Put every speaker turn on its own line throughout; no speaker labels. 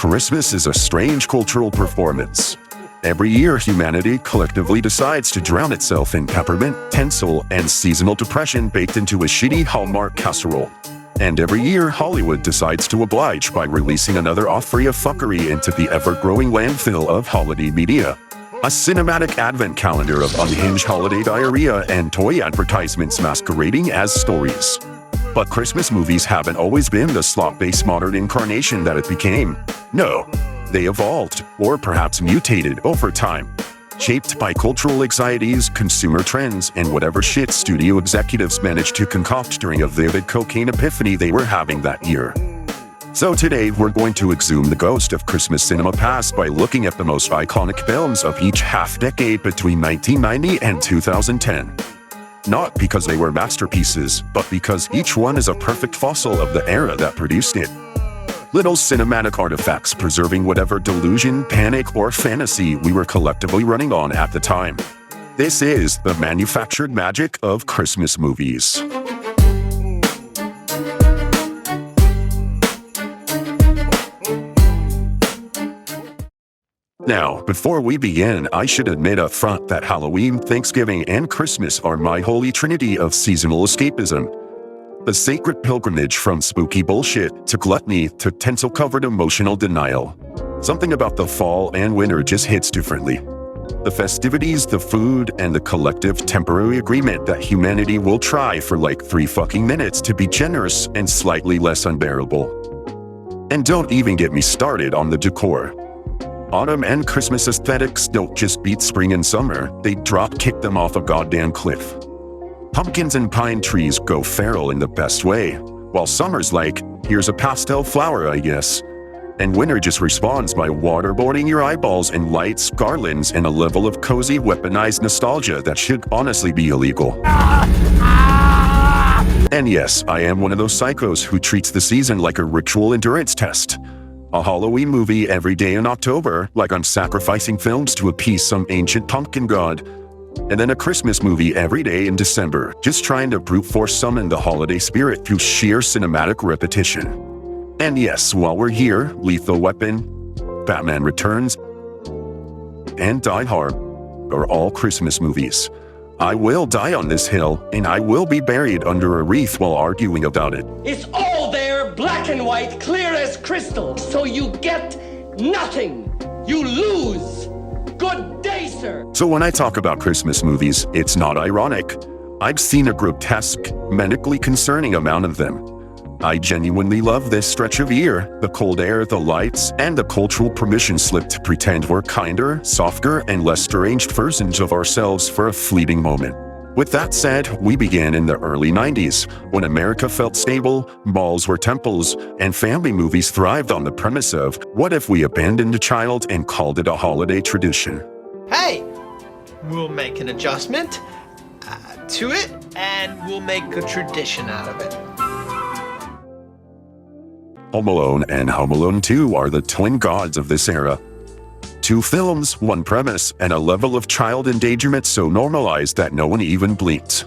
Christmas is a strange cultural performance. Every year, humanity collectively decides to drown itself in peppermint, tinsel, and seasonal depression baked into a shitty Hallmark casserole. And every year, Hollywood decides to oblige by releasing another offering of fuckery into the ever-growing landfill of holiday media. A cinematic advent calendar of unhinged holiday diarrhea and toy advertisements masquerading as stories. But Christmas movies haven't always been the slop-based modern incarnation that it became. No, they evolved, or perhaps mutated over time, shaped by cultural anxieties, consumer trends, and whatever shit studio executives managed to concoct during a vivid cocaine epiphany they were having that year. So today, we're going to exhume the ghost of Christmas cinema past by looking at the most iconic films of each half-decade between 1990 and 2010. Not because they were masterpieces, but because each one is a perfect fossil of the era that produced it. Little cinematic artifacts preserving whatever delusion, panic, or fantasy we were collectively running on at the time. This is the manufactured magic of Christmas movies. Now, before we begin, I should admit up front that Halloween, Thanksgiving, and Christmas are my holy trinity of seasonal escapism. The sacred pilgrimage from spooky bullshit to gluttony to tinsel-covered emotional denial. Something about the fall and winter just hits differently. The festivities, the food, and the collective temporary agreement that humanity will try for like 3 fucking minutes to be generous and slightly less unbearable. And don't even get me started on the decor. Autumn and Christmas aesthetics don't just beat spring and summer, they drop-kick them off a goddamn cliff. Pumpkins and pine trees go feral in the best way, while summer's like, here's a pastel flower, I guess. And winter just responds by waterboarding your eyeballs in lights, garlands, and a level of cozy weaponized nostalgia that should honestly be illegal. And yes, I am one of those psychos who treats the season like a ritual endurance test. A Halloween movie every day in October, like I'm sacrificing films to appease some ancient pumpkin god. And then a Christmas movie every day in December, just trying to brute force summon the holiday spirit through sheer cinematic repetition. And yes, while we're here, Lethal Weapon, Batman Returns, and Die Hard are all Christmas movies. I will die on this hill, and I will be buried under a wreath while arguing about it.
It's all there, black and white, clear as crystal. So you get nothing. You lose. Good day, sir.
So when I talk about Christmas movies, it's not ironic. I've seen a grotesque, medically concerning amount of them. I genuinely love this stretch of year, the cold air, the lights, and the cultural permission slip to pretend we're kinder, softer, and less deranged versions of ourselves for a fleeting moment. With that said, we began in the early 90s, when America felt stable, malls were temples, and family movies thrived on the premise of, what if we abandoned a child and called it a holiday tradition?
Hey, we'll make an adjustment to it, and we'll make a tradition out of it.
Home Alone and Home Alone 2 are the twin gods of this era. 2 films, 1 premise, and a level of child endangerment so normalized that no one even blinked.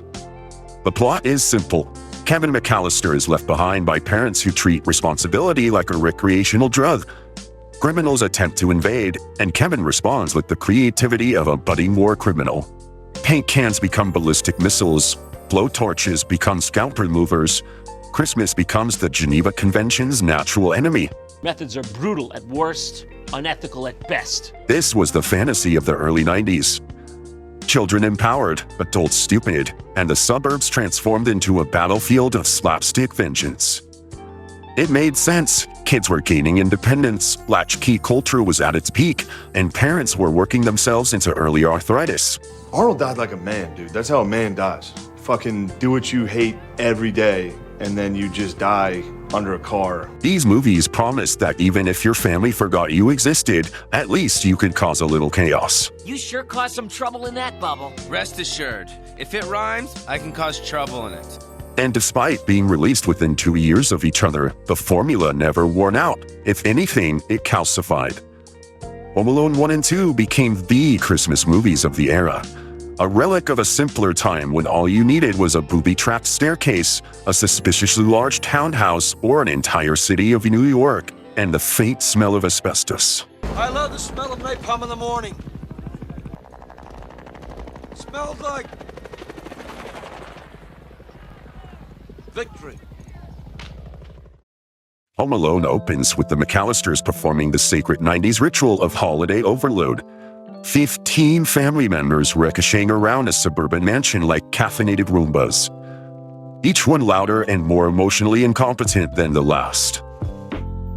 The plot is simple. Kevin McAllister is left behind by parents who treat responsibility like a recreational drug. Criminals attempt to invade, and Kevin responds with the creativity of a budding war criminal. Paint cans become ballistic missiles, blowtorches become scalp removers, Christmas becomes the Geneva Convention's natural enemy.
Methods are brutal at worst, unethical at best.
This was the fantasy of the early 90s. Children empowered, adults stupid, and the suburbs transformed into a battlefield of slapstick vengeance. It made sense. Kids were gaining independence, latchkey culture was at its peak, and parents were working themselves into early arthritis.
Arnold died like a man, dude. That's how a man dies. Fucking do what you hate every day, and then you just die under a car.
These movies promised that even if your family forgot you existed, at least you could cause a little chaos.
You sure caused some trouble in that bubble.
Rest assured, if it rhymes, I can cause trouble in it.
And despite being released within 2 years of each other, the formula never worn out. If anything, it calcified. Home Alone 1 and 2 became the Christmas movies of the era. A relic of a simpler time when all you needed was a booby-trapped staircase, a suspiciously large townhouse, or an entire city of New York. and the faint smell of asbestos.
I love the smell of napalm in the morning. Smells like victory.
Home Alone opens with the McAllisters performing the sacred 90s ritual of holiday overload. 15 family members ricocheting around a suburban mansion like caffeinated Roombas. Each one louder and more emotionally incompetent than the last.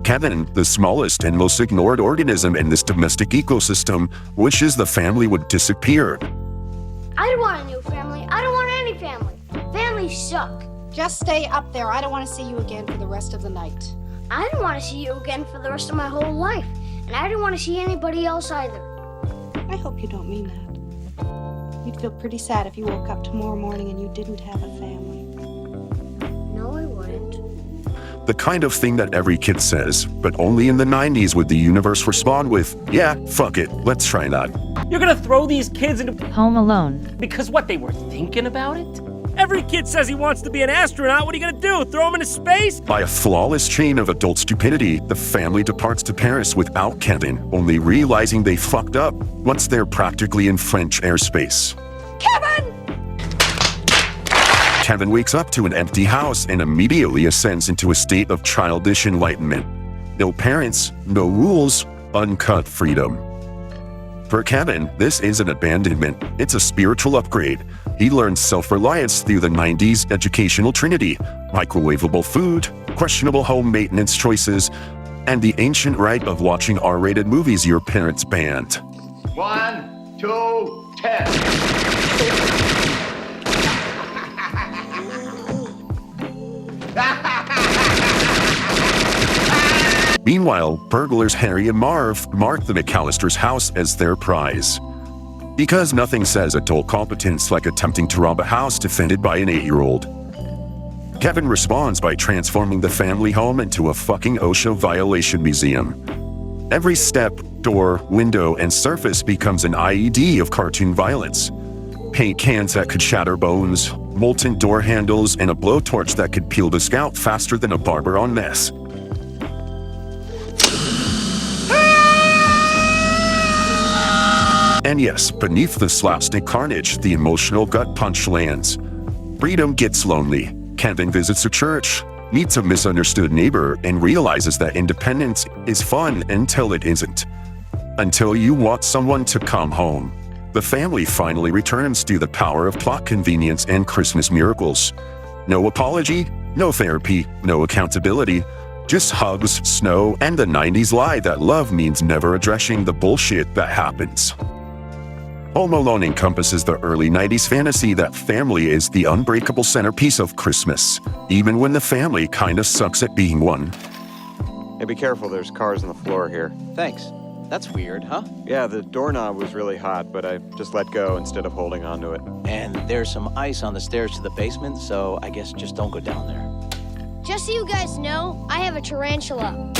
Kevin, the smallest and most ignored organism in this domestic ecosystem, wishes the family would disappear.
I don't want a new family. I don't want any family. Families suck.
Just stay up there. I don't want to see you again for the rest of the night.
I don't want to see you again for the rest of my whole life. And I don't want to see anybody else either.
I hope you don't mean that. You'd feel pretty sad if you woke up tomorrow morning and you didn't have a family.
No, I wouldn't.
The kind of thing that every kid says, but only in the 90s would the universe respond with, yeah, fuck it, let's try that.
You're gonna throw these kids into
Home Alone.
because what, they were thinking about it?
Every kid says he wants to be an astronaut. What are you gonna do? Throw him into space?
By a flawless chain of adult stupidity, the family departs to Paris without Kevin, only realizing they fucked up once they're practically in French airspace.
Kevin!
Kevin wakes up to an empty house and immediately ascends into a state of childish enlightenment. No parents, no rules, uncut freedom. For Kevin, this isn't abandonment, it's a spiritual upgrade. He learns self-reliance through the 90s educational trinity: microwavable food, questionable home maintenance choices, and the ancient rite of watching R-rated movies your parents banned.
1, 2, 10.
Meanwhile, burglars Harry and Marv mark the McAllisters' house as their prize. Because nothing says adult competence like attempting to rob a house defended by an 8-year-old. Kevin responds by transforming the family home into a fucking OSHA violation museum. Every step, door, window, and surface becomes an IED of cartoon violence. Paint cans that could shatter bones, molten door handles, and a blowtorch that could peel the scalp faster than a barber on mess. And yes, beneath the slapstick carnage, the emotional gut punch lands. Freedom gets lonely. Kevin visits a church, meets a misunderstood neighbor, and realizes that independence is fun until it isn't. Until you want someone to come home. The family finally returns to the power of plot convenience and Christmas miracles. No apology, no therapy, no accountability. Just hugs, snow, and the 90s lie that love means never addressing the bullshit that happens. Home Alone encompasses the early 90s fantasy that family is the unbreakable centerpiece of Christmas, even when the family kinda sucks at being one.
Hey, be careful, there's cars on the floor here.
Thanks. That's weird, huh?
Yeah, the doorknob was really hot, but I just let go instead of holding onto it.
And there's some ice on the stairs to the basement, so I guess just don't go down there.
Just so you guys know, I have a tarantula.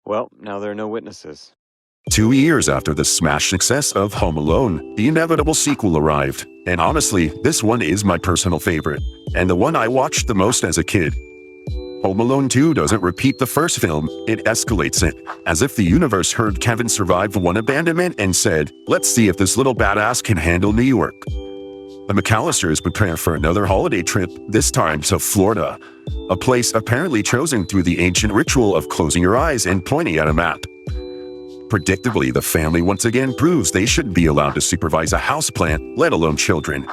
Well, now there are no witnesses.
2 years after the smash success of Home Alone, the inevitable sequel arrived. And honestly, this one is my personal favorite, and the one I watched the most as a kid. Home Alone 2 doesn't repeat the first film, it escalates it, as if the universe heard Kevin survive one abandonment and said, let's see if this little badass can handle New York. The McAllisters prepare for another holiday trip, this time to Florida, a place apparently chosen through the ancient ritual of closing your eyes and pointing at a map. Predictably, the family once again proves they shouldn't be allowed to supervise a houseplant, let alone children.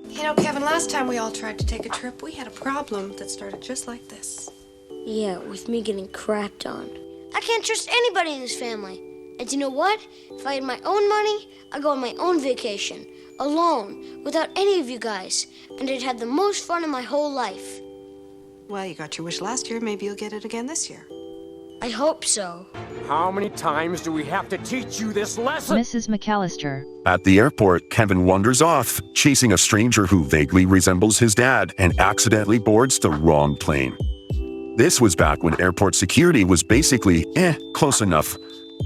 You know, Kevin, last time we all tried to take a trip, we had a problem that started just like this.
Yeah, with me getting crapped on. I can't trust anybody in this family. And you know what? If I had my own money, I'd go on my own vacation, alone, without any of you guys, and I'd have the most fun in my whole life.
Well, you got your wish last year, maybe you'll get it again this year.
I hope so.
How many times do we have to teach you this lesson?
Mrs. McAllister.
At the airport, Kevin wanders off, chasing a stranger who vaguely resembles his dad and accidentally boards the wrong plane. This was back when airport security was basically, close enough.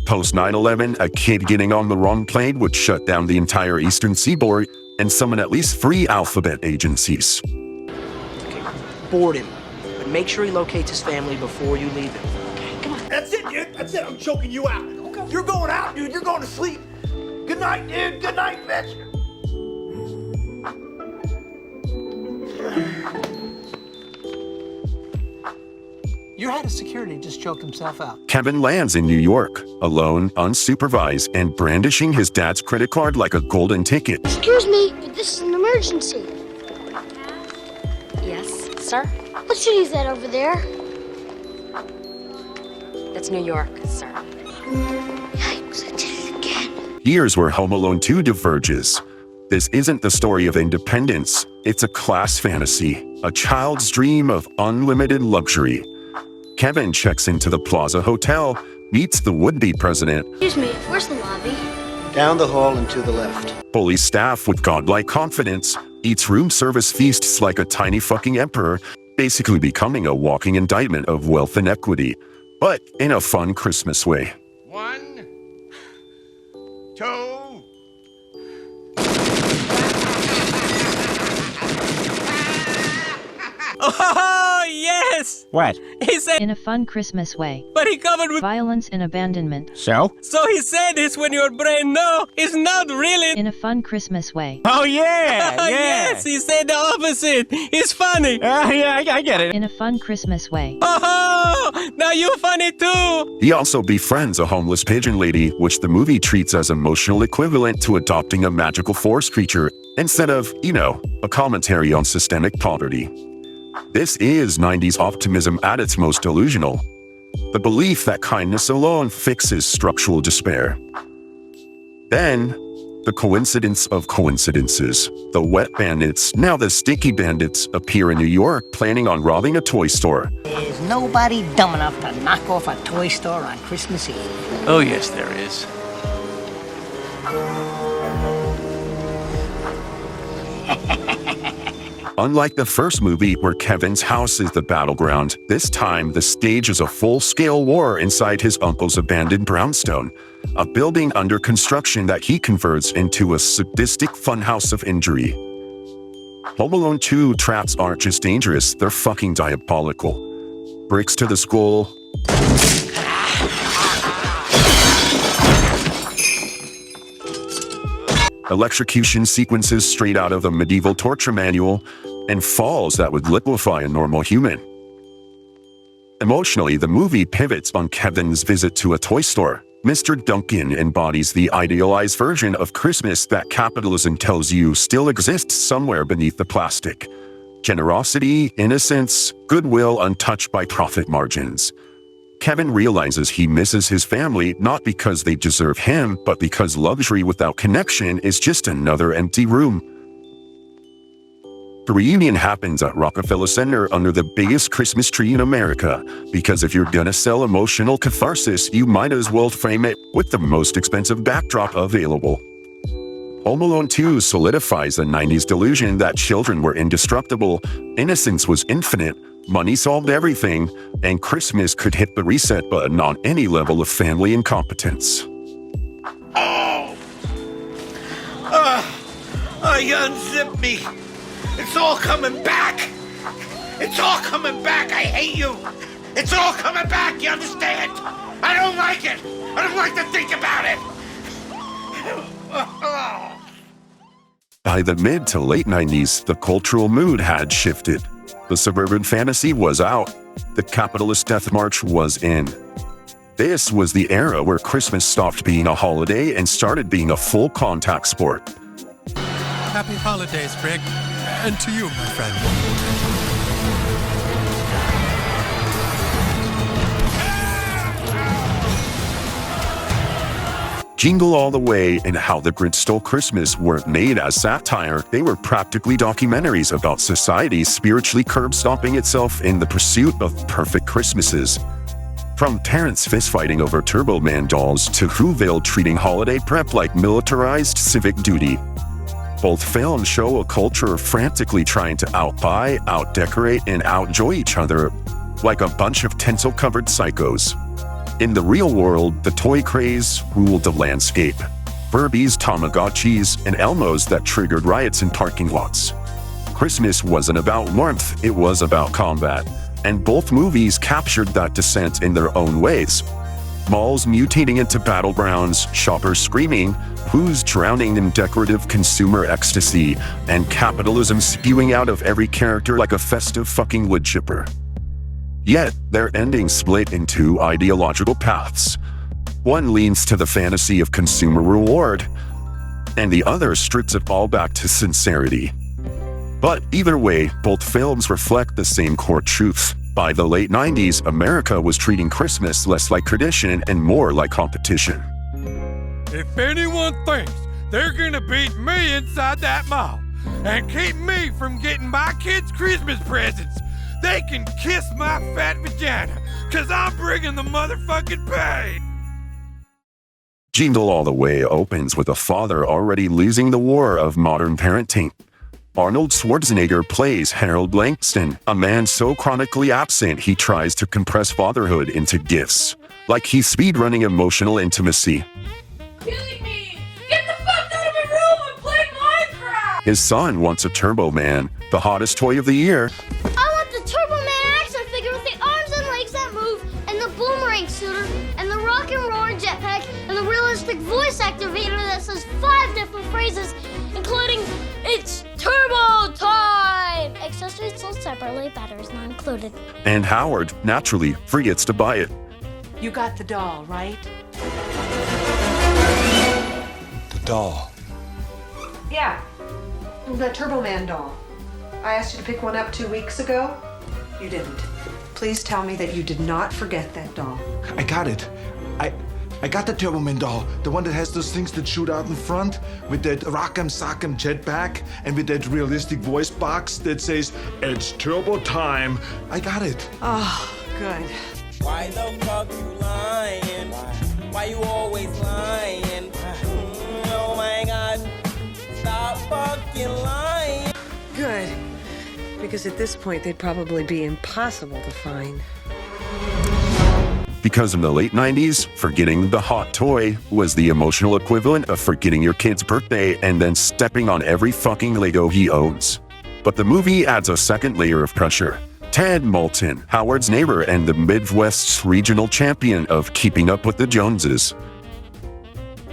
Post 9/11, a kid getting on the wrong plane would shut down the entire eastern seaboard and summon at least 3 alphabet agencies.
Okay, board him.
but make sure he locates his family before you leave him. Come on.
That's it, dude. That's it. I'm choking you out. Okay. You're going out, dude. You're going to sleep. Good night, dude. Good night, bitch.
Your head of security just choked himself out.
Kevin lands in New York, alone, unsupervised, and brandishing his dad's credit card like a golden ticket.
Excuse me, but this is an emergency.
Yes, sir?
What city is that over there?
That's New York, sir.
Yikes, I did it again.
Here's where Home Alone 2 diverges. This isn't the story of independence. It's a class fantasy, a child's dream of unlimited luxury. Kevin checks into the Plaza Hotel, meets the would-be president.
Excuse me, where's the lobby?
Down the hall and to the left.
Fully staffed with godlike confidence, eats room service feasts like a tiny fucking emperor, basically becoming a walking indictment of wealth and equity, but in a fun Christmas way.
1, 2.
Oh, yes!
What?
He said,
in a fun Christmas way.
but he covered with
violence and abandonment.
So?
So he said this when your brain, no, it's not really.
In a fun Christmas way.
Oh, yeah! Yeah!
Yes, he said the opposite. It's funny.
Yeah, I get it.
In a fun Christmas way.
Oh, now you funny too.
He also befriends a homeless pigeon lady, which the movie treats as emotional equivalent to adopting a magical forest creature, instead of, a commentary on systemic poverty. This is 90s optimism at its most delusional. The belief that kindness alone fixes structural despair. Then, the coincidence of coincidences. The wet bandits, now the sticky bandits, appear in New York planning on robbing a toy store.
There's nobody dumb enough to knock off a toy store on Christmas Eve.
Oh, yes, there is.
Unlike the first movie where Kevin's house is the battleground, this time the stage is a full-scale war inside his uncle's abandoned brownstone, a building under construction that he converts into a sadistic funhouse of injury. Home Alone 2 traps aren't just dangerous, they're fucking diabolical. Bricks to the skull, electrocution sequences straight out of a medieval torture manual, and falls that would liquefy a normal human. Emotionally, the movie pivots on Kevin's visit to a toy store. Mr. Duncan embodies the idealized version of Christmas that capitalism tells you still exists somewhere beneath the plastic. Generosity, innocence, goodwill untouched by profit margins. Kevin realizes he misses his family not because they deserve him, but because luxury without connection is just another empty room. The reunion happens at Rockefeller Center under the biggest Christmas tree in America, because if you're gonna sell emotional catharsis, you might as well frame it with the most expensive backdrop available. Home Alone 2 solidifies the 90s delusion that children were indestructible, innocence was infinite, money solved everything, and Christmas could hit the reset button on any level of family incompetence.
You unzipped me. It's all coming back. It's all coming back. I hate you. It's all coming back. You understand? I don't like it. I don't like to think about it.
By the mid to late 90s, the cultural mood had shifted. The suburban fantasy was out. The capitalist death march was in. This was the era where Christmas stopped being a holiday and started being a full contact sport.
Happy holidays, Greg. And to you, my friend.
Jingle All the Way and How the Grinch Stole Christmas weren't made as satire, they were practically documentaries about society spiritually curb-stomping itself in the pursuit of perfect Christmases. From parents fistfighting over Turbo Man dolls to Whoville treating holiday prep like militarized civic duty. Both films show a culture frantically trying to outbuy, outdecorate, and outjoy each other like a bunch of tinsel-covered psychos. In the real world, the toy craze ruled the landscape. Furbies, Tamagotchis, and Elmos that triggered riots in parking lots. Christmas wasn't about warmth, it was about combat. And both movies captured that dissent in their own ways. Malls mutating into battlegrounds, shoppers screaming, who's drowning in decorative consumer ecstasy, and capitalism spewing out of every character like a festive fucking wood chipper. Yet, their endings split in two ideological paths. One leans to the fantasy of consumer reward, and the other strips it all back to sincerity. But either way, both films reflect the same core truth. By the late 90s, America was treating Christmas less like tradition and more like competition.
If anyone thinks they're gonna beat me inside that mall and keep me from getting my kids' Christmas presents, they can kiss my fat vagina, 'cause I'm bringing the motherfucking pain.
Jingle All the Way opens with a father already losing the war of modern parenting. Arnold Schwarzenegger plays Harold Langston, a man so chronically absent he tries to compress fatherhood into gifts, like he's speedrunning emotional intimacy.
Killing me! Get the fuck out of my room and play Minecraft!
His son wants a Turbo Man, the hottest toy of the year,
I want the Turbo Man action figure with the arms and legs that move, and the boomerang shooter, and the rock and roll jetpack, and the realistic voice activator that says 5 different phrases, including "It's Turbo Time!" Accessories sold separately, batteries not included.
and Howard, naturally, forgets to buy it.
You got the doll, right?
The doll.
Yeah, the Turbo Man doll. I asked you to pick one up 2 weeks ago. You didn't. Please tell me that you did not forget that doll.
I got it. I got the Turbo Man doll. The one that has those things that shoot out in front with that rock'em sock'em jetpack and with that realistic voice box that says, "It's Turbo Time." I got it.
Oh, good.
Why the fuck you lying? Why you always lying? Oh my god. Stop fucking lying.
Good. Because at this point, they'd probably be impossible to find.
Because in the late 90s, forgetting the hot toy was the emotional equivalent of forgetting your kid's birthday and then stepping on every fucking Lego he owns. But the movie adds a second layer of pressure. Ted Moulton, Howard's neighbor and the Midwest's regional champion of keeping up with the Joneses.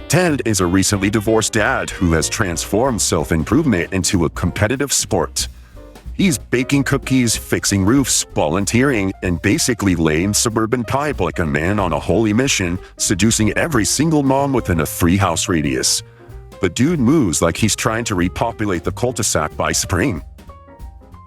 Ted is a recently divorced dad who has transformed self-improvement into a competitive sport. He's baking cookies, fixing roofs, volunteering, and basically laying suburban pipe like a man on a holy mission, seducing every single mom within a 3-house radius. The dude moves like he's trying to repopulate the cul-de-sac by spring.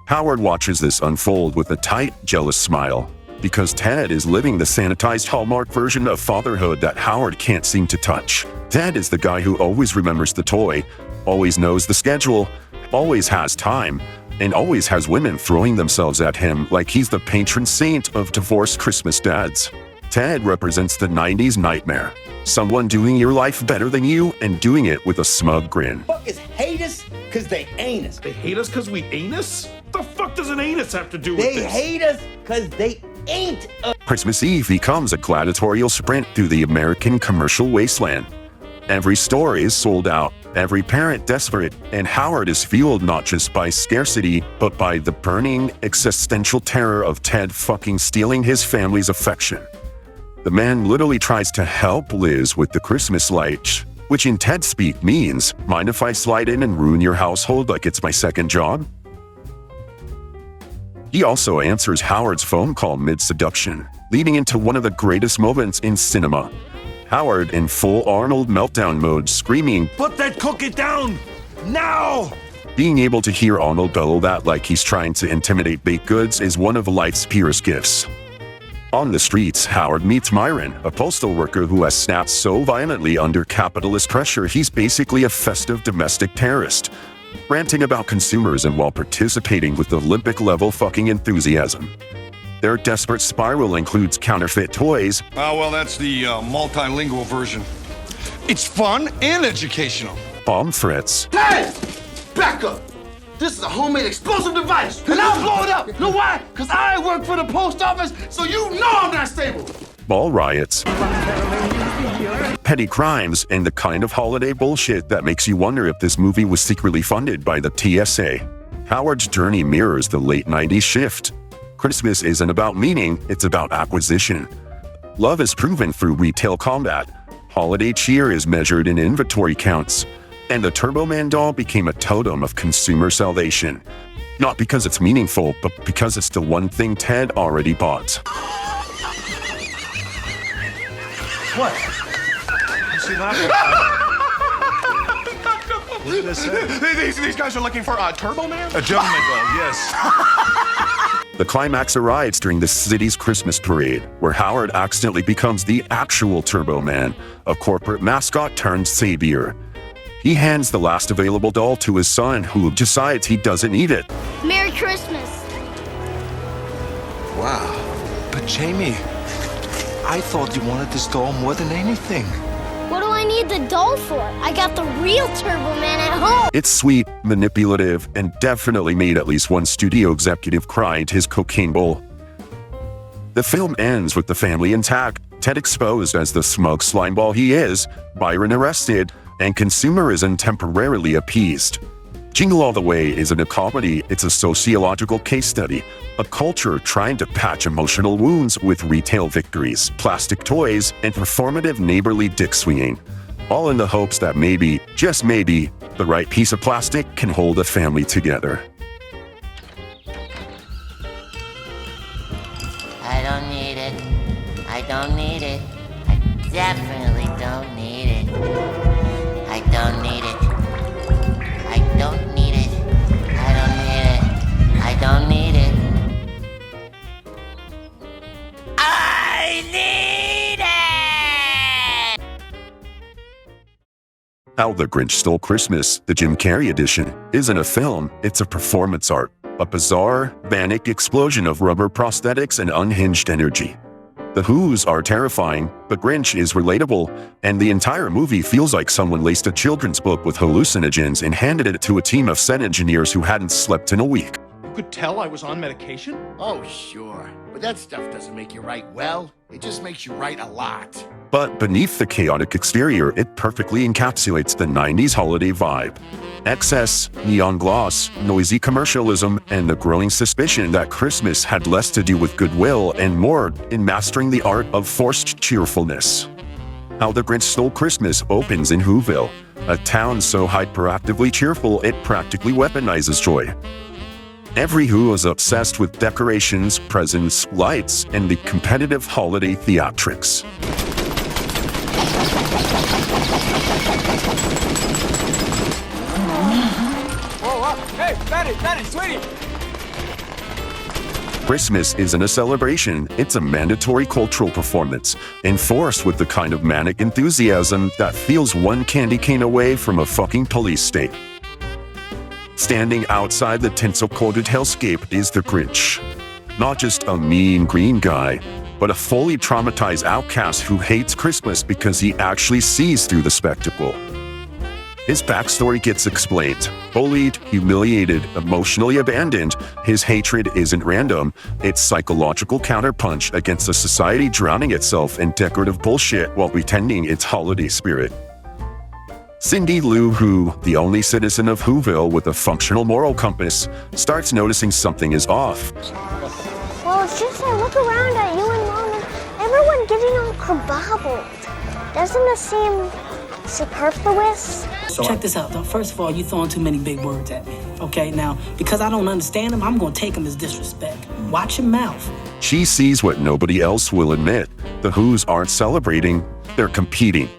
Howard watches this unfold with a tight, jealous smile, because Ted is living the sanitized Hallmark version of fatherhood that Howard can't seem to touch. Ted is the guy who always remembers the toy, always knows the schedule, always has time, and always has women throwing themselves at him like he's the patron saint of divorced Christmas dads. Ted represents the 90s nightmare. Someone doing your life better than you and doing it with a smug grin.
Fuckers hate us because they ain't us.
They hate us because we ain't us? The fuck does an anus have to do with
They
this?
hate us because they ain't us.
Christmas Eve becomes a gladiatorial sprint through the American commercial wasteland. Every store is sold out, every parent desperate, and Howard is fueled not just by scarcity, but by the burning, existential terror of Ted fucking stealing his family's affection. The man literally tries to help Liz with the Christmas lights, which in Ted speak means, mind if I slide in and ruin your household like it's my second job? He also answers Howard's phone call mid-seduction, leading into one of the greatest moments in cinema. Howard in full Arnold meltdown mode screaming,
"Put that cookie down! Now!"
Being able to hear Arnold bellow that like he's trying to intimidate baked goods is one of life's purest gifts. On the streets, Howard meets Myron, a postal worker who has snapped so violently under capitalist pressure he's basically a festive domestic terrorist, ranting about consumerism while participating with Olympic-level fucking enthusiasm. Their desperate spiral includes counterfeit toys.
Oh, well, that's the multilingual version. It's fun and educational.
Bomb threats.
Hey! Back up! This is a homemade explosive device, and I'll blow it up! You know why? Because I work for the post office, so you know I'm not stable!
Ball riots. Petty crimes, and the kind of holiday bullshit that makes you wonder if this movie was secretly funded by the TSA. Howard's journey mirrors the late 90s shift. Christmas isn't about meaning, it's about acquisition. Love is proven through retail combat. Holiday cheer is measured in inventory counts. And the Turbo Man doll became a totem of consumer salvation. Not because it's meaningful, but because it's the one thing Ted already bought.
What? You see that? What did I say?
These guys are looking for a Turbo Man?
A gentleman doll, yes.
The climax arrives during the city's Christmas parade, where Howard accidentally becomes the actual Turbo Man, a corporate mascot turned savior. He hands the last available doll to his son, who decides he doesn't need it.
Merry Christmas.
Wow. But Jamie, I thought you wanted this doll more than anything.
What do I need the doll for? I got the real Turbo Man at home.
It's sweet, manipulative, and definitely made at least one studio executive cry into his cocaine bowl. The film ends with the family intact, Ted exposed as the smug slimeball he is, Byron arrested, and consumerism temporarily appeased. Jingle All the Way isn't a comedy, it's a sociological case study, a culture trying to patch emotional wounds with retail victories, plastic toys, and performative neighborly dick swinging, all in the hopes that maybe, just maybe, the right piece of plastic can hold a family together.
I don't need it. I don't need it. I definitely don't need it. I don't need it. I don't need it. I don't need it. I don't need it. I need it!
How the Grinch Stole Christmas, the Jim Carrey edition, isn't a film, it's a performance art, a bizarre, manic explosion of rubber prosthetics and unhinged energy. The Who's are terrifying, but Grinch is relatable, and the entire movie feels like someone laced a children's book with hallucinogens and handed it to a team of set engineers who hadn't slept in a week.
You could tell I was on medication?
Oh, sure. But that stuff doesn't make you write well. It just makes you write a lot.
But beneath the chaotic exterior, it perfectly encapsulates the 90s holiday vibe. Excess, neon gloss, noisy commercialism, and the growing suspicion that Christmas had less to do with goodwill and more in mastering the art of forced cheerfulness. How the Grinch Stole Christmas opens in Whoville, a town so hyperactively cheerful it practically weaponizes joy. Every Who is obsessed with decorations, presents, lights, and the competitive holiday theatrics.
Hey, Betty, sweetie!
Christmas isn't a celebration, it's a mandatory cultural performance, enforced with the kind of manic enthusiasm that feels one candy cane away from a fucking police state. Standing outside the tinsel-coated hellscape is the Grinch. Not just a mean green guy, but a fully traumatized outcast who hates Christmas because he actually sees through the spectacle. His backstory gets explained. Bullied, humiliated, emotionally abandoned, his hatred isn't random, it's psychological counterpunch against a society drowning itself in decorative bullshit while pretending it's holiday spirit. Cindy Lou Who, the only citizen of Whoville with a functional moral compass, starts noticing something is off.
Well, it's just I look around at you and Mom and everyone getting all kerbobbled. Doesn't it seem superfluous?
Check this out, though. First of all, you're throwing too many big words at me. Okay, now, because I don't understand them, I'm going to take them as disrespect. Watch your mouth.
She sees what nobody else will admit. The Who's aren't celebrating, they're competing.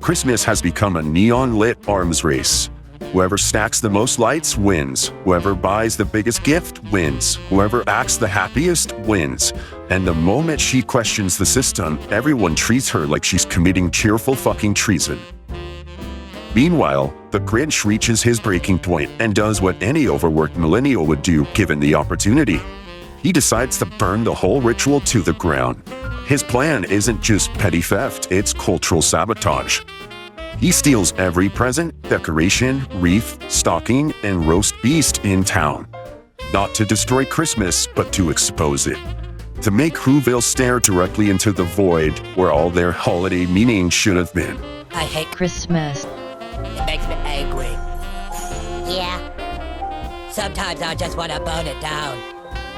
Christmas has become a neon-lit arms race. Whoever stacks the most lights wins. Whoever buys the biggest gift wins. Whoever acts the happiest wins. And the moment she questions the system, everyone treats her like she's committing cheerful fucking treason. Meanwhile, the Grinch reaches his breaking point and does what any overworked millennial would do given the opportunity. He decides to burn the whole ritual to the ground. His plan isn't just petty theft, it's cultural sabotage. He steals every present, decoration, wreath, stocking, and roast beast in town. Not to destroy Christmas, but to expose it. To make Whoville stare directly into the void where all their holiday meaning should have been.
I hate
Christmas.
It makes me angry.
Yeah.
Sometimes I just want to burn it down.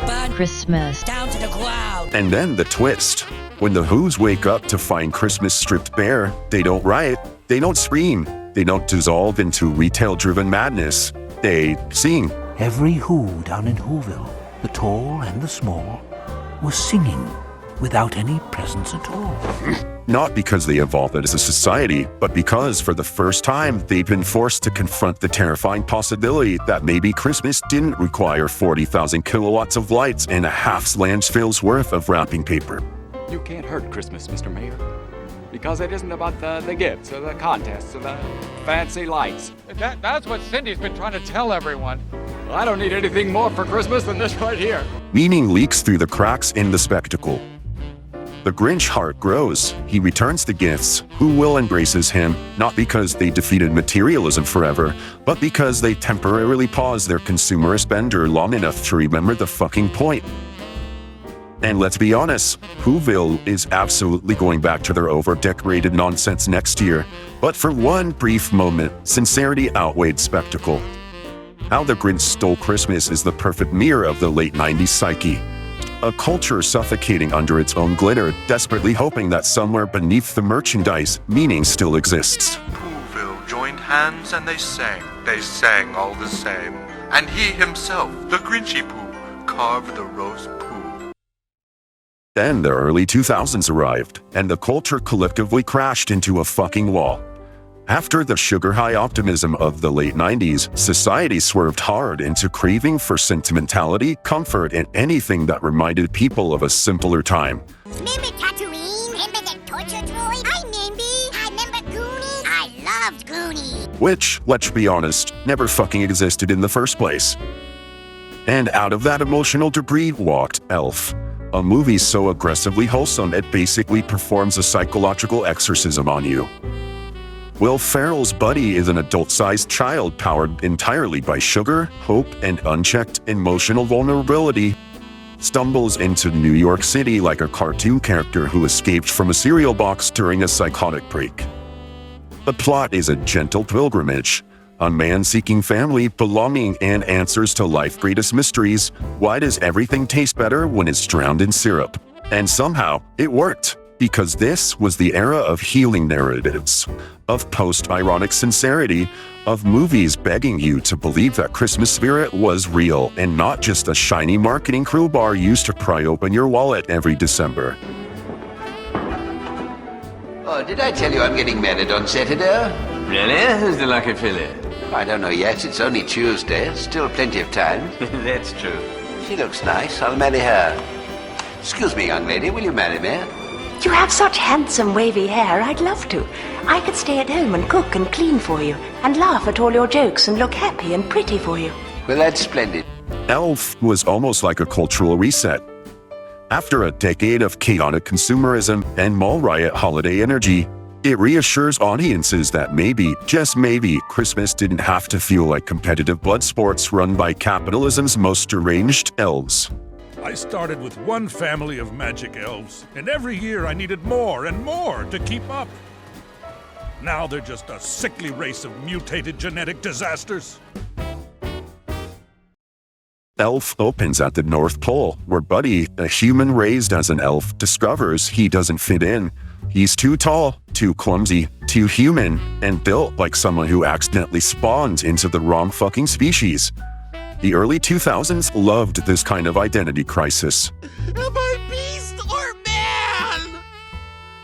burn
Christmas.
down to the ground.
And then the twist. When the Who's wake up to find Christmas stripped bare, they don't riot, they don't scream, they don't dissolve into retail-driven madness. They sing.
Every Who down in Whoville, the tall and the small, was singing without any presents at all.
Not because they evolved as a society, but because for the first time they've been forced to confront the terrifying possibility that maybe Christmas didn't require 40,000 kilowatts of lights and a half landfill's worth of wrapping paper.
You can't hurt Christmas, Mr. Mayor. Because it isn't about the gifts or the contests or the fancy lights. That's what Cindy's been trying to tell everyone. I don't need anything more for Christmas than this right here.
Meaning leaks through the cracks in the spectacle. The Grinch heart grows. He returns the gifts. Whoville embraces him, not because they defeated materialism forever, but because they temporarily paused their consumerist bender long enough to remember the fucking point. And let's be honest, Whoville is absolutely going back to their over-decorated nonsense next year. But for one brief moment, sincerity outweighed spectacle. How the Grinch Stole Christmas is the perfect mirror of the late 90s psyche. A culture suffocating under its own glitter, desperately hoping that somewhere beneath the merchandise, meaning still exists.
Whoville joined hands and they sang all the same. And he himself, the Grinchy Poo, carved the roast poo.
Then the early 2000s arrived, and the culture collectively crashed into a fucking wall. After the sugar-high optimism of the late 90s, society swerved hard into craving for sentimentality, comfort, and anything that reminded people of a simpler time.
Remember Tatooine? Remember the torture droid? I remember Goonies. I loved Goonies.
Which, let's be honest, never fucking existed in the first place. And out of that emotional debris walked Elf. A movie so aggressively wholesome it basically performs a psychological exorcism on you. Will Ferrell's Buddy is an adult-sized child powered entirely by sugar, hope, and unchecked emotional vulnerability. Stumbles into New York City like a cartoon character who escaped from a cereal box during a psychotic break. The plot is a gentle pilgrimage. A man seeking family, belonging, and answers to life's greatest mysteries. Why does everything taste better when it's drowned in syrup? And somehow, it worked. Because this was the era of healing narratives, of post-ironic sincerity, of movies begging you to believe that Christmas spirit was real and not just a shiny marketing crowbar used to pry open your wallet every December.
Oh, did I tell you I'm getting married on Saturday?
Really? Who's the lucky filly?
I don't know yet. It's only Tuesday. Still plenty of time.
That's true.
She looks nice. I'll marry her. Excuse me, young lady. Will you marry me?
You have such handsome wavy hair, I'd love to. I could stay at home and cook and clean for you, and laugh at all your jokes and look happy and pretty for you.
Well, that's splendid.
Elf was almost like a cultural reset. After a decade of chaotic consumerism and mall riot holiday energy, it reassures audiences that maybe, just maybe, Christmas didn't have to feel like competitive blood sports run by capitalism's most deranged elves.
I started with one family of magic elves, and every year I needed more and more to keep up. Now they're just a sickly race of mutated genetic disasters.
Elf opens at the North Pole, where Buddy, a human raised as an elf, discovers he doesn't fit in. He's too tall, too clumsy, too human, and built like someone who accidentally spawned into the wrong fucking species. The early 2000s loved this kind of identity crisis.
Am I beast or man?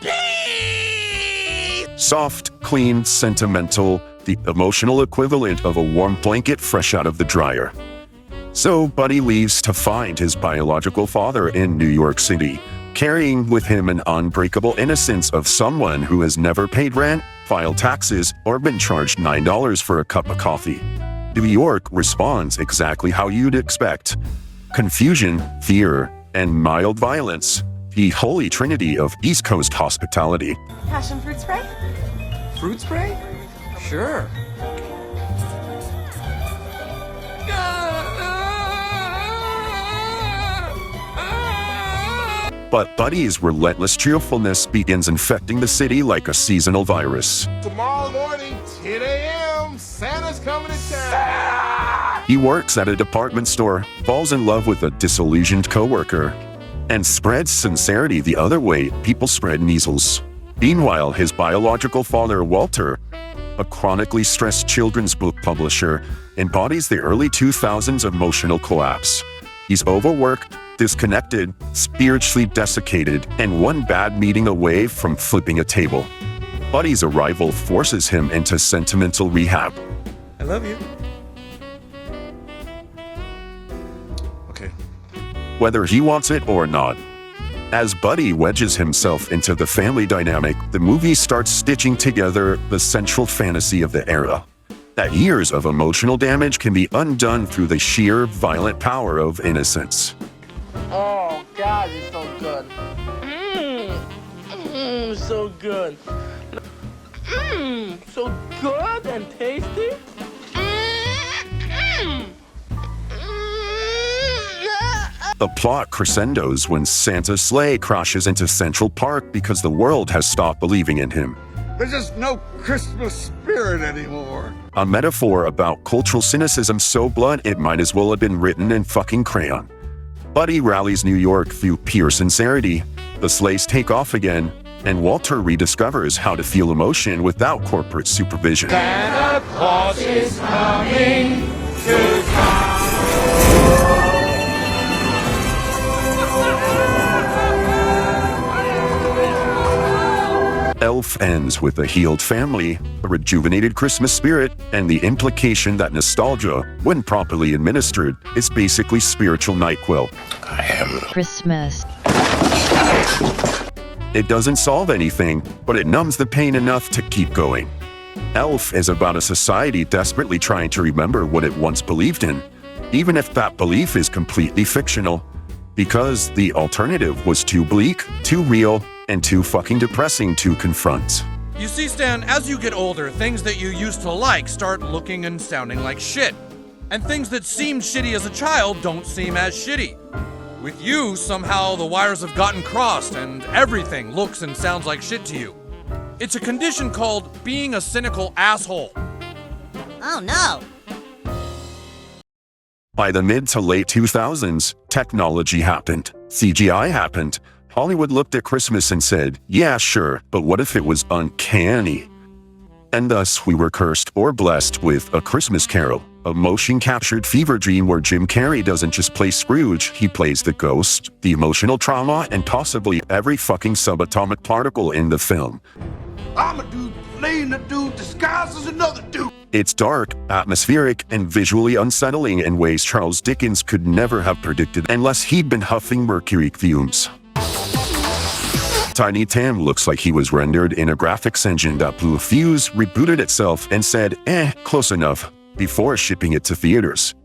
Beast!
Soft, clean, sentimental, the emotional equivalent of a warm blanket fresh out of the dryer. So Buddy leaves to find his biological father in New York City, carrying with him an unbreakable innocence of someone who has never paid rent, filed taxes, or been charged $9 for a cup of coffee. New York responds exactly how you'd expect. Confusion, fear, and mild violence. The holy trinity of East Coast hospitality.
Passion fruit spray?
Fruit spray? Sure.
But Buddy's relentless cheerfulness begins infecting the city like a seasonal virus.
Tomorrow morning, 10 a.m., Santa's coming to town.
He works at a department store, falls in love with a disillusioned coworker, and spreads sincerity the other way people spread measles. Meanwhile, his biological father, Walter, a chronically stressed children's book publisher, embodies the early 2000s emotional collapse. He's overworked, disconnected, spiritually desiccated, and one bad meeting away from flipping a table. Buddy's arrival forces him into sentimental rehab.
I love you. Okay.
Whether he wants it or not. As Buddy wedges himself into the family dynamic, the movie starts stitching together the central fantasy of the era. That years of emotional damage can be undone through the sheer violent power of innocence.
Oh, God, it's so good. So good. So good and tasty.
The plot crescendos when Santa's sleigh crashes into Central Park because the world has stopped believing in him.
There's just no Christmas spirit anymore.
A metaphor about cultural cynicism so blunt it might as well have been written in fucking crayon. Buddy rallies New York through pure sincerity. The sleighs take off again, and Walter rediscovers how to feel emotion without corporate supervision.
Santa Claus is coming to town.
Elf ends with a healed family, a rejuvenated Christmas spirit, and the implication that nostalgia, when properly administered, is basically spiritual NyQuil.
I am Christmas.
It doesn't solve anything, but it numbs the pain enough to keep going. Elf is about a society desperately trying to remember what it once believed in, even if that belief is completely fictional, because the alternative was too bleak, too real, and too fucking depressing to confront.
You see, Stan, as you get older, things that you used to like start looking and sounding like shit. And things that seemed shitty as a child don't seem as shitty. With you, somehow the wires have gotten crossed and everything looks and sounds like shit to you. It's a condition called being a cynical asshole.
Oh no.
By the mid to late 2000s, technology happened. CGI happened. Hollywood looked at Christmas and said, yeah, sure, but what if it was uncanny? And thus, we were cursed or blessed with A Christmas Carol, a motion-captured fever dream where Jim Carrey doesn't just play Scrooge, he plays the ghost, the emotional trauma, and possibly every fucking subatomic particle in the film.
I'm a dude playing a dude disguised as another dude.
It's dark, atmospheric, and visually unsettling in ways Charles Dickens could never have predicted unless he'd been huffing mercury fumes. Tiny Tim looks like he was rendered in a graphics engine that blew a fuse, rebooted itself, and said, close enough, before shipping it to theaters.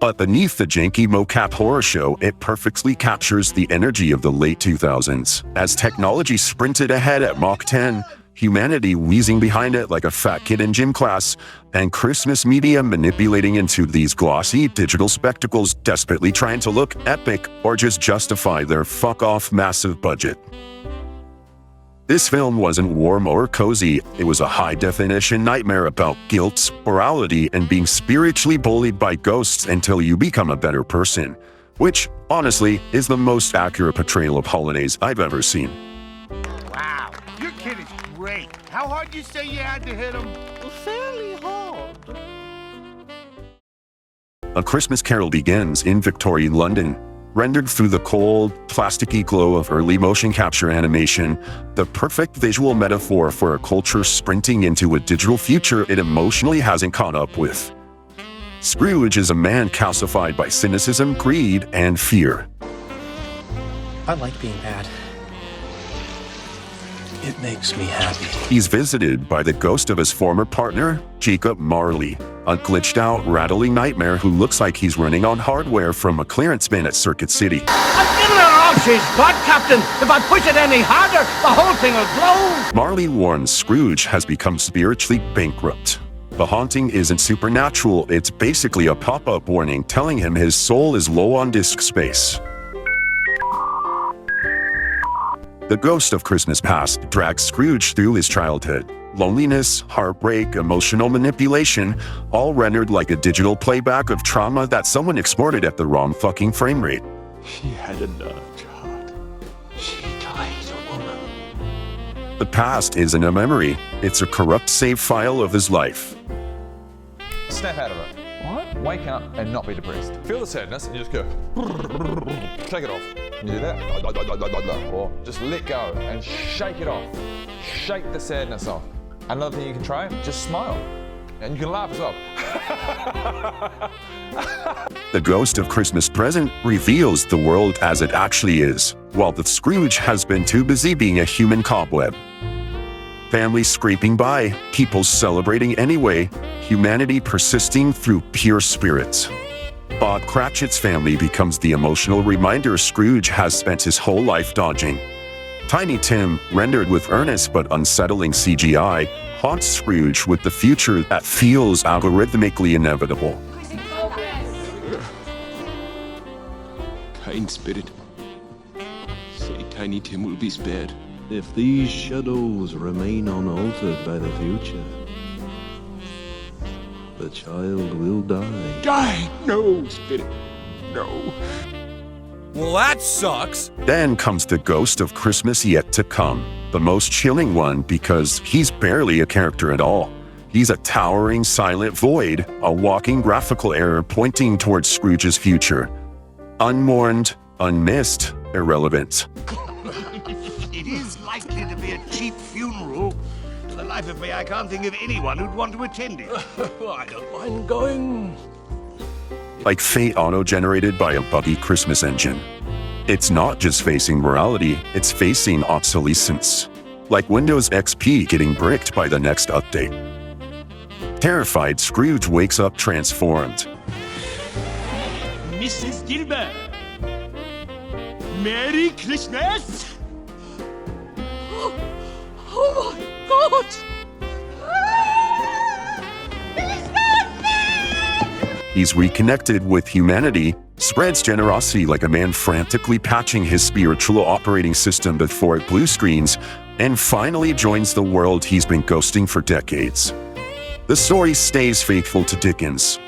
But beneath the janky mocap horror show, it perfectly captures the energy of the late 2000s. As technology sprinted ahead at Mach 10, humanity wheezing behind it like a fat kid in gym class, and Christmas media manipulating into these glossy digital spectacles desperately trying to look epic or just justify their fuck-off massive budget. This film wasn't warm or cozy, it was a high-definition nightmare about guilt, morality, and being spiritually bullied by ghosts until you become a better person, which, honestly, is the most accurate portrayal of holidays I've ever seen.
Wow, your kid is great. How hard you say you had to hit him? Fairly hard.
A Christmas Carol begins in Victorian London. Rendered through the cold, plasticky glow of early motion capture animation, the perfect visual metaphor for a culture sprinting into a digital future it emotionally hasn't caught up with. Scrooge is a man calcified by cynicism, greed, and fear.
I like being bad. It makes me happy.
He's visited by the ghost of his former partner, Jacob Marley, a glitched-out, rattling nightmare who looks like he's running on hardware from a clearance bin at Circuit City.
I'm giving her all she's got, Captain! If I push it any harder, the whole thing will blow!
Marley warns Scrooge has become spiritually bankrupt. The haunting isn't supernatural, it's basically a pop-up warning telling him his soul is low on disk space. The ghost of Christmas past drags Scrooge through his childhood. loneliness, heartbreak, emotional manipulation, all rendered like a digital playback of trauma that someone exported at the wrong fucking frame rate.
She had a nerve, child. She died a woman.
The past isn't a memory, it's a corrupt save file of his life.
Snap out of it. What? Wake up and not be depressed. Feel the sadness and just go. Shake it off. You do that? Or just let go and shake it off. Shake the sadness off. Another thing you can try, just smile. And you can laugh as well.
The Ghost of Christmas Present reveals the world as it actually is, while the Scrooge has been too busy being a human cobweb. Families scraping by, people celebrating anyway, humanity persisting through pure spirits. Bob Cratchit's family becomes the emotional reminder Scrooge has spent his whole life dodging. Tiny Tim, rendered with earnest but unsettling CGI, haunts Scrooge with the future that feels algorithmically inevitable.
Kind spirit, say Tiny Tim will be spared. If these shadows remain unaltered by the future, the child will die. Die! No, spirit, no.
Well, that sucks.
Then comes the Ghost of Christmas Yet to Come, the most chilling one because he's barely a character at all. He's a towering silent void, a walking graphical error pointing towards Scrooge's future. Unmourned, unmissed, irrelevant.
It is likely to be a cheap funeral. For the life of me, I can't think of anyone who'd want to attend it.
I don't mind going.
Like fate auto-generated by a buggy Christmas engine. It's not just facing morality, it's facing obsolescence. Like Windows XP getting bricked by the next update. Terrified, Scrooge wakes up transformed.
Mrs. Gilbert, Merry Christmas!
Oh my God!
He's reconnected with humanity, spreads generosity like a man frantically patching his spiritual operating system before it blue screens, and finally joins the world he's been ghosting for decades. The story stays faithful to Dickens,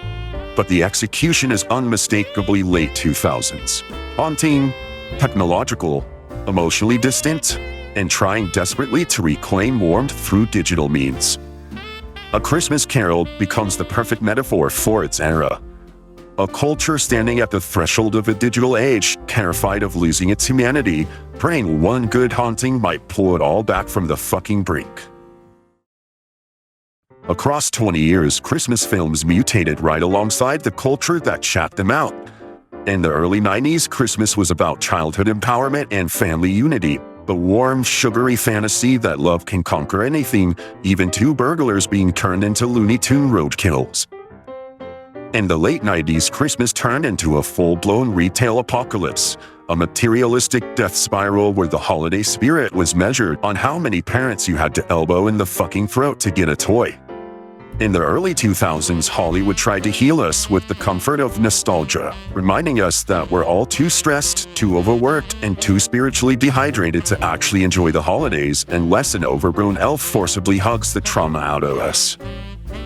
but the execution is unmistakably late 2000s. Haunting, technological, emotionally distant, and trying desperately to reclaim warmth through digital means. A Christmas Carol becomes the perfect metaphor for its era. A culture standing at the threshold of a digital age, terrified of losing its humanity, praying one good haunting might pull it all back from the fucking brink. Across 20 years, Christmas films mutated right alongside the culture that shut them out. In the early 90s, Christmas was about childhood empowerment and family unity. The warm, sugary fantasy that love can conquer anything, even two burglars being turned into Looney Tune roadkills. In the late 90s, Christmas turned into a full-blown retail apocalypse, a materialistic death spiral where the holiday spirit was measured on how many parents you had to elbow in the fucking throat to get a toy. In the early 2000s, Hollywood tried to heal us with the comfort of nostalgia, reminding us that we're all too stressed, too overworked, and too spiritually dehydrated to actually enjoy the holidays unless an overgrown elf forcibly hugs the trauma out of us.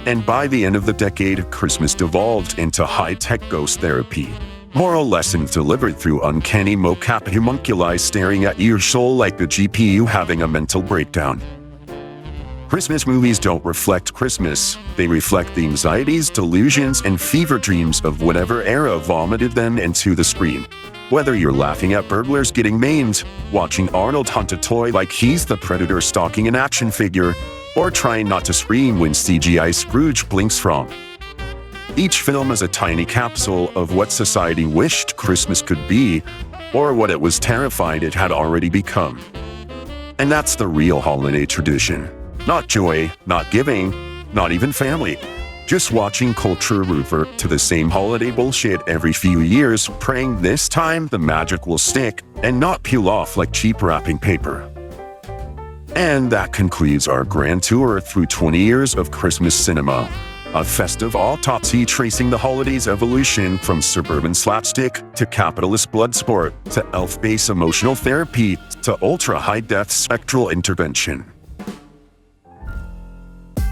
And by the end of the decade, Christmas devolved into high-tech ghost therapy. Moral lessons delivered through uncanny mocap homunculi staring at your soul like the GPU having a mental breakdown. Christmas movies don't reflect Christmas. They reflect the anxieties, delusions, and fever dreams of whatever era vomited them into the screen. Whether you're laughing at burglars getting maimed, watching Arnold hunt a toy like he's the Predator stalking an action figure, or trying not to scream when CGI Scrooge blinks wrong. Each film is a tiny capsule of what society wished Christmas could be, or what it was terrified it had already become. And that's the real holiday tradition. Not joy, not giving, not even family. Just watching culture revert to the same holiday bullshit every few years, praying this time the magic will stick and not peel off like cheap wrapping paper. And that concludes our grand tour through 20 years of Christmas cinema. A festive autopsy tracing the holiday's evolution from suburban slapstick to capitalist blood sport to elf-based emotional therapy to ultra-high-def spectral intervention.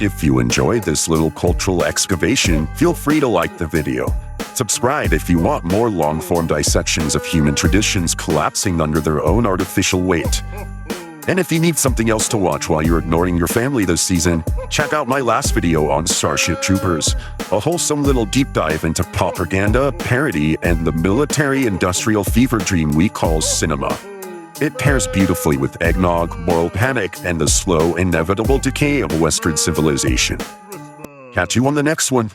If you enjoyed this little cultural excavation, feel free to like the video. Subscribe if you want more long-form dissections of human traditions collapsing under their own artificial weight. And if you need something else to watch while you're ignoring your family this season, check out my last video on Starship Troopers, a wholesome little deep dive into propaganda, parody, and the military-industrial fever dream we call cinema. It pairs beautifully with eggnog, moral panic, and the slow, inevitable decay of Western civilization. Catch you on the next one.